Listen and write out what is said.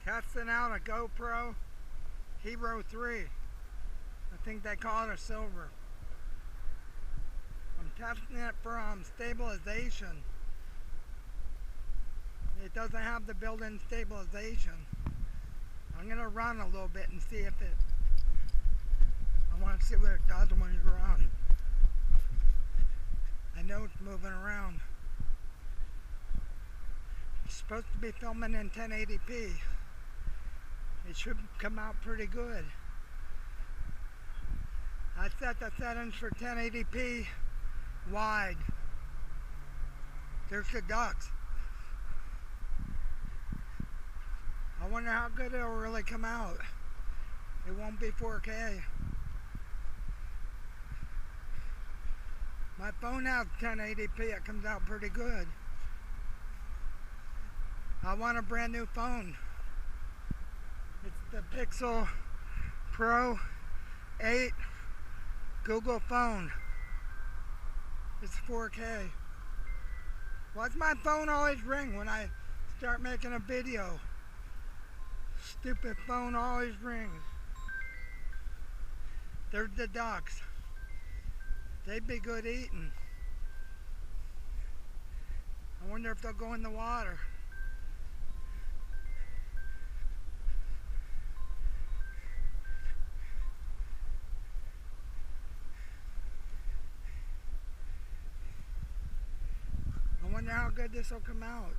Testing out a GoPro Hero 3. I think they call it a silver. I'm testing it for stabilization. It doesn't have the built-in stabilization. I'm going to run a little bit and see if it... I want to see what it does when you run. I know it's moving around. It's supposed to be filming in 1080p. It should come out pretty good. I set the settings for 1080p wide. There's the ducks. I wonder how good it'll really come out. It won't be 4K. My phone has 1080p, it comes out pretty good. I want a brand new phone. It's the Pixel Pro 8 Google phone. It's 4K. Why's my phone always ring when I start making a video? Stupid phone always rings. There's the ducks. They'd be good eating. I wonder if they'll go in the water. I wonder how good this will come out.